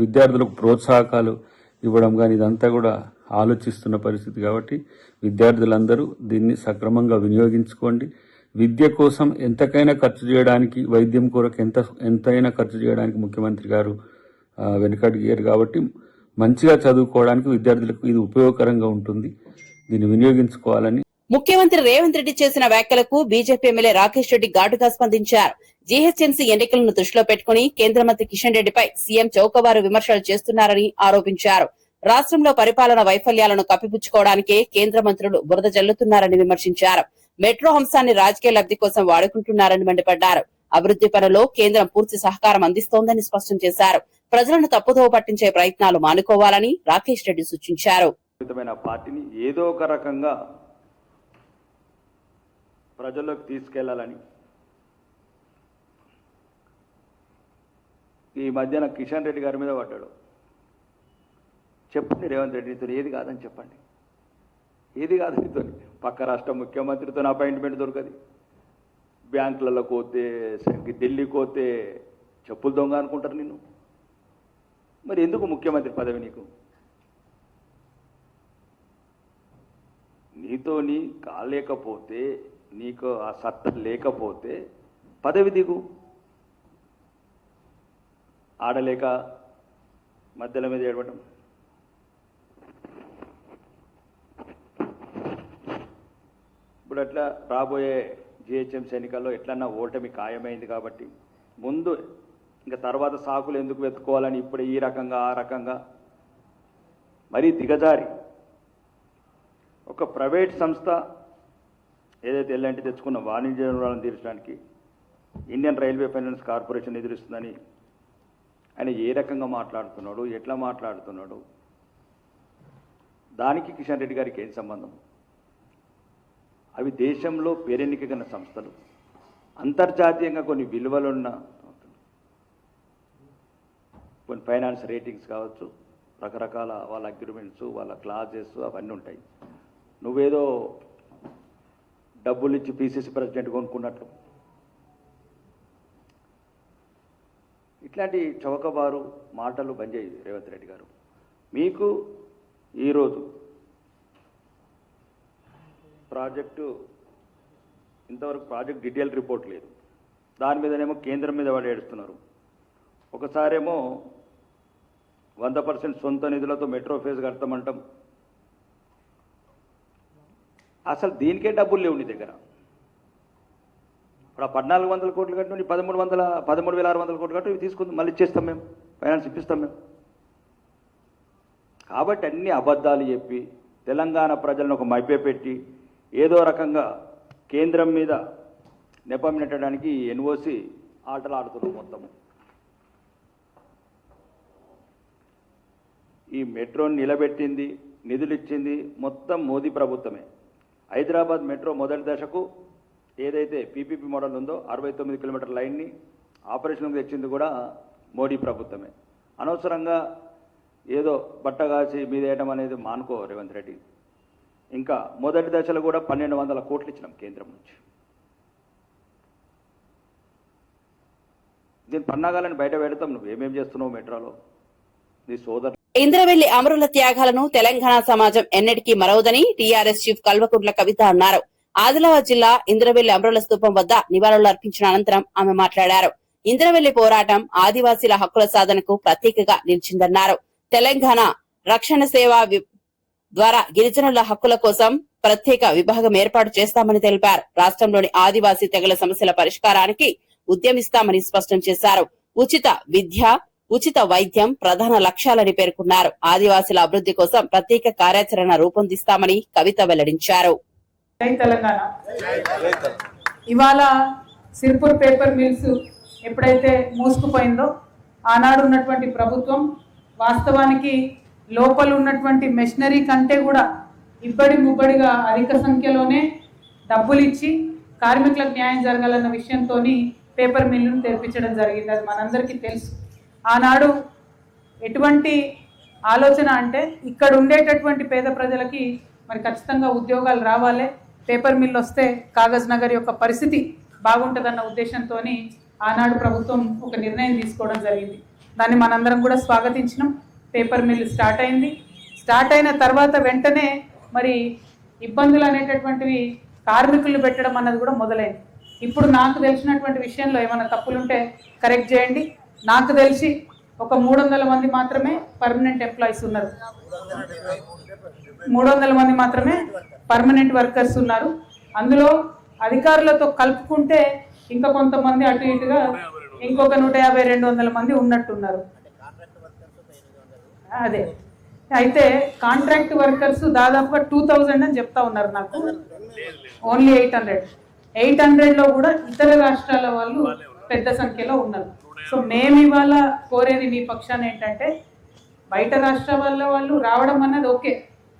విద్యార్థులకు ప్రోత్సాహకాలు ఇవ్వడం కానీ, ఇదంతా కూడా ఆలోచిస్తున్న పరిస్థితి. కాబట్టి విద్యార్థులందరూ దీన్ని సక్రమంగా వినియోగించుకోండి. విద్య కోసం ఎంతకైనా ఖర్చు చేయడానికి, వైద్యం కొరకు ఎంతైనా ఖర్చు చేయడానికి ముఖ్యమంత్రి గారు వెనుకడిగారు. కాబట్టి మంచిగా చదువుకోవడానికి విద్యార్థులకు ఇది ఉపయోగకరంగా ఉంటుంది. దీన్ని వినియోగించుకోవాలని. ముఖ్యమంత్రి రేవంత్ రెడ్డి చేసిన వ్యాఖ్యలకు బీజేపీ ఎమ్మెల్యే రాకేష్ రెడ్డి ఘాటుగా స్పందించారు. జీహెచ్ఎంసీ ఎన్నికలను దృష్టిలో పెట్టుకుని కేంద్ర మంత్రి కిషన్ రెడ్డిపై సీఎం చౌకబారు విమర్శలు చేస్తున్నారని ఆరోపించారు. రాష్ట్రంలో పరిపాలన వైఫల్యాలను కప్పిపుచ్చుకోవడానికే కేంద్ర మంత్రులు బురద జల్లుతున్నారని విమర్శించారు. మెట్రో అంశాన్ని రాజకీయ లబ్ది కోసం వాడుకుంటున్నారని మండిపడ్డారు. అభివృద్ది పనుల్లో కేంద్రం పూర్తి సహకారం అందిస్తోందని స్పష్టం చేశారు. ప్రజలను తప్పుదోవ పట్టించే ప్రయత్నాలు మానుకోవాలని రాకేష్ రెడ్డి సూచించారు. పార్టీని ఏదో ఒక రకంగా ప్రజల్లోకి తీసుకెళ్లాలని ఈ మధ్యన కిషన్ రెడ్డి గారి మీద పడ్డాడు. చెప్పండి రేవంత్ రెడ్డితో ఏది కాదని చెప్పండి. ఏది కాదు నీతో పక్క రాష్ట్ర ముఖ్యమంత్రితో అపాయింట్మెంట్ దొరకదు. బ్యాంకులలో పోతే, ఢిల్లీకి పోతే చెప్పులు దొంగ అనుకుంటారు నిన్ను. మరి ఎందుకు ముఖ్యమంత్రి పదవి నీకు? నీతోని కాలేకపోతే, నీకు ఆ సత్తా లేకపోతే పదవి దిగు. ఆడలేక మధ్యలో మీద ఏడవడం. ఇప్పుడు అట్లా రాబోయే జిహెచ్ఎంసీ ఎన్నికల్లో ఎట్లన్నా ఓటమి ఖాయమైంది కాబట్టి ముందు ఇంకా తర్వాత సాకులు ఎందుకు వెతుక్కోవాలని ఇప్పుడు ఈ రకంగా ఆ రకంగా మరీ దిగజారి ఒక ప్రైవేట్ సంస్థ ఏదైతే ఎల్ఎన్టీ తెచ్చుకున్న వాణిజ్య రుణాలను తీర్చడానికి ఇండియన్ రైల్వే ఫైనాన్స్ కార్పొరేషన్ ఎదురిస్తుందని ఆయన ఏ రకంగా మాట్లాడుతున్నాడు, ఎట్లా మాట్లాడుతున్నాడు, దానికి కిషన్ రెడ్డి గారికి ఏం సంబంధం? అవి దేశంలో పేరెన్నికగల సంస్థలు, అంతర్జాతీయంగా కొన్ని విలువలున్న కొన్ని ఫైనాన్స్ రేటింగ్స్ కావచ్చు, రకరకాల వాళ్ళ అగ్రిమెంట్స్, వాళ్ళ క్లాజెస్ అవన్నీ ఉంటాయి. నువ్వేదో డబ్బులు ఇచ్చి పీసీసీ ప్రెసిడెంట్ కొనుక్కున్నట్లు ఇట్లాంటి చౌకబారు మాటలు బంద్ చేయి రేవంత్ రెడ్డి గారు. మీకు ఈరోజు ఇంతవరకు ప్రాజెక్ట్ డీటెయిల్ రిపోర్ట్ లేదు. దాని మీదనేమో కేంద్రం మీద వాడు ఏడుస్తున్నారు. ఒకసారేమో 100% సొంత నిధులతో మెట్రో ఫేజ్ కడతామంటాం. అసలు దీనికే డబ్బులు లేవు నీ దగ్గర. ఇప్పుడు 1400 కోట్లు కట్టు, 13,600 కోట్లు కట్టు, ఇవి తీసుకుందాం, మళ్ళీ ఇచ్చేస్తాం, మేము ఫైనాన్స్ ఇప్పిస్తాం మేము. కాబట్టి అన్ని అబద్ధాలు చెప్పి తెలంగాణ ప్రజలను ఒక మభ్యపెట్టి ఏదో రకంగా కేంద్రం మీద నెపం నెట్టడానికి ఎన్ఓసి ఆటలు ఆడుతున్నాం. మొత్తము ఈ మెట్రోని నిలబెట్టింది, నిధులు ఇచ్చింది మొత్తం మోదీ ప్రభుత్వమే. హైదరాబాద్ మెట్రో మొదటి దశకు ఏదైతే పీపీపీ మోడల్ ఉందో 69 కిలోమీటర్ లైన్ని ఆపరేషన్కి తెచ్చింది కూడా మోడీ ప్రభుత్వమే. అనవసరంగా ఏదో బట్టగాసి మీద వేయడం అనేది మానుకో రేవంత్ రెడ్డి. ఇంకా మొదటి దశలో కూడా 1,200 కోట్లు ఇచ్చినాం కేంద్రం నుంచి. దీని పన్నాగాలని బయట పెడతాం. నువ్వు ఏమేం చేస్తున్నావు మెట్రోలో? నీ సోదరు ఇంద్రవెల్లి అమరుల త్యాగాలను తెలంగాణ సమాజం ఎన్నటికీ మరవదని టీఆర్ఎస్ చీఫ్ కల్వకుంట్ల కవిత అన్నారు. ఆదిలాబాద్ జిల్లా ఇంద్రవెల్లి అమరుల స్తూపం వద్ద నివాళులు అర్పించిన అనంతరం ఆమె మాట్లాడారు. ఇంద్రవెల్లి పోరాటం ఆదివాసీల హక్కుల సాధనకు ప్రతీకగా నిలిచిందన్నారు. తెలంగాణ రక్షణ సేవ ద్వారా గిరిజనుల హక్కుల కోసం ప్రత్యేక విభాగం ఏర్పాటు చేస్తామని తెలిపారు. రాష్ట్రంలోని ఆదివాసీ తెగల సమస్యల పరిష్కారానికి ఉద్యమిస్తామని స్పష్టం చేశారు. ఉచిత విద్య, ఉచిత వైద్యం ప్రధాన లక్ష్యాలని పేర్కొన్నారు. ఆదివాసీల అభివృద్ధి కోసం ప్రత్యేక కార్యాచరణ రూపొందిస్తామని కవిత వెల్లడించారు. తెలంగాణ ఇవాళ సిర్పూర్ పేపర్ మిల్స్ ఎప్పుడైతే మూసుకుపోయిందో ఆనాడు ఉన్నటువంటి ప్రభుత్వం వాస్తవానికి లోపల ఉన్నటువంటి మెషినరీ కంటే కూడా ఇబ్బడి ముబ్బడిగా అధిక సంఖ్యలోనే డబ్బులు ఇచ్చి కార్మికులకు న్యాయం జరగాలన్న విషయంతో పేపర్ మిల్లును తెరిపించడం జరిగింది. అది మనందరికీ తెలుసు. ఆనాడు ఎటువంటి ఆలోచన అంటే ఇక్కడ ఉండేటటువంటి పేద ప్రజలకి మరి ఖచ్చితంగా ఉద్యోగాలు రావాలి, పేపర్ మిల్ వస్తే కాగజ్ నగర్ యొక్క పరిస్థితి బాగుంటుందన్న ఉద్దేశంతో ఆనాడు ప్రభుత్వం ఒక నిర్ణయం తీసుకోవడం జరిగింది. దాన్ని మనందరం కూడా స్వాగతించినాం. పేపర్ మిల్ స్టార్ట్ అయింది. స్టార్ట్ అయిన తర్వాత వెంటనే మరి ఇబ్బందులు అనేటటువంటివి కార్మికులు పెట్టడం అన్నది కూడా మొదలైంది. ఇప్పుడు నాకు తెలిసినటువంటి విషయంలో ఏమైనా తప్పులుంటే కరెక్ట్ చేయండి. నాకు తెలిసి ఒక 300 మంది మాత్రమే పర్మనెంట్ ఎంప్లాయీస్ ఉన్నారు. 300 మంది మాత్రమే పర్మనెంట్ వర్కర్స్ ఉన్నారు. అందులో అధికారులతో కలుపుకుంటే ఇంకా కొంతమంది అటు ఇటుగా ఇంకొక 150-200 మంది ఉన్నట్టున్నారు. అదే అయితే కాంట్రాక్ట్ వర్కర్స్ దాదాపుగా 2000 అని చెప్తా ఉన్నారు నాకు. ఓన్లీ 800లో కూడా ఇతర రాష్ట్రాల వాళ్ళు పెద్ద సంఖ్యలో ఉన్నారు. సో మేము ఇవాళ కోరేది మీ పక్షాన ఏంటంటే బయట రాష్ట్రాల వాళ్ళు రావడం అన్నది ఓకే,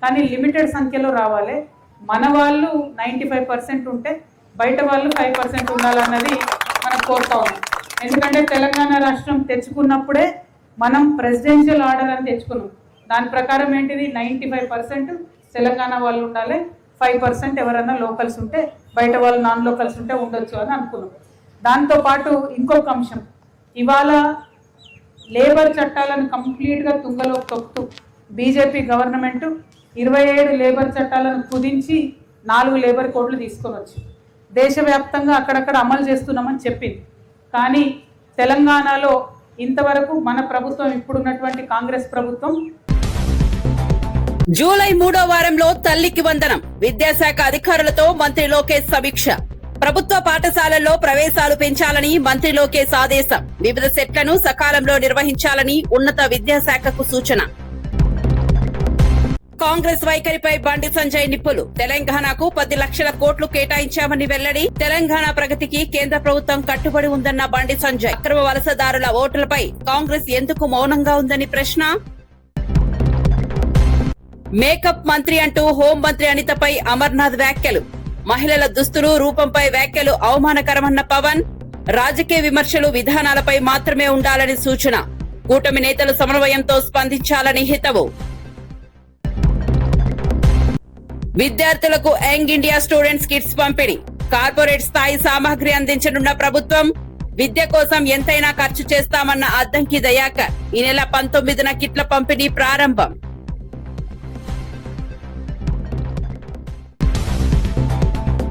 కానీ లిమిటెడ్ సంఖ్యలో రావాలి. మన వాళ్ళు 95% ఉంటే బయట వాళ్ళు 5% ఉండాలన్నది మనం కోరుతా ఉన్నాం. ఎందుకంటే తెలంగాణ రాష్ట్రం తెచ్చుకున్నప్పుడే మనం ప్రెసిడెన్షియల్ ఆర్డర్ అని తెచ్చుకున్నాం. దాని ప్రకారం ఏంటిది 95% తెలంగాణ వాళ్ళు ఉండాలి, 5% ఎవరైనా లోకల్స్ ఉంటే బయట వాళ్ళు నాన్ లోకల్స్ ఉంటే ఉండొచ్చు అని అనుకున్నాం. దాంతోపాటు ఇంకొక అంశం, ఇవాళ లేబర్ చట్టాలను కంప్లీట్గా తుంగలో తొక్కుతూ బీజేపీ గవర్నమెంట్ 27 లేబర్ చట్టాలను కుదించి 4 లేబర్ కోడ్లు తీసుకొని వచ్చి దేశవ్యాప్తంగా అక్కడక్కడ అమలు చేస్తున్నామని చెప్పింది. కానీ తెలంగాణలో ఇంతవరకు మన ప్రభుత్వం, ఇప్పుడున్నటువంటి కాంగ్రెస్ ప్రభుత్వం జూలై 3వ వారంలో తల్లికి వందనం. విద్యాశాఖ అధికారులతో మంత్రి లోకేష్ సమీక్ష. ప్రభుత్వ పాఠశాలల్లో ప్రవేశాలు పెంచాలని మంత్రి లోకేష్ ఆదేశం. వివిధ సెట్లను సకాలంలో నిర్వహించాలని ఉన్నత విద్యాశాఖకు సూచన. కాంగ్రెస్ వైఖరిపై బండి సంజయ్ నిప్పులు. తెలంగాణకు 10 లక్షల కోట్లు కేటాయించామని వెల్లడి. తెలంగాణ ప్రగతికి కేంద్ర ప్రభుత్వం కట్టుబడి ఉందన్న బండి సంజయ్. అక్రమ వలసదారుల ఓట్లపై కాంగ్రెస్ ఎందుకు మౌనంగా ఉందని ప్రశ్న. మేకప్ మంత్రి అంటూ హోంమంత్రి అనితపై అమర్నాథ్ వ్యాఖ్యలు. మహిళల దుస్తులు, రూపంపై వ్యాఖ్యలు అవమానకరమన్న పవన్. రాజకీయ విమర్శలు విధానాలపై మాత్రమే ఉండాలని సూచన. కూటమి నేతలు సమన్వయంతో స్పందించాలని హితవు. విద్యార్థులకు యంగ్ ఇండియా స్టూడెంట్స్ కిట్స్ పంపిణీ. కార్పొరేట్ స్థాయి సామాగ్రి అందించనున్న ప్రభుత్వం. విద్య కోసం ఎంతైనా ఖర్చు చేస్తామన్న అద్దంకి దయాకర్. ఈ నెల 19న కిట్ల పంపిణీ ప్రారంభం.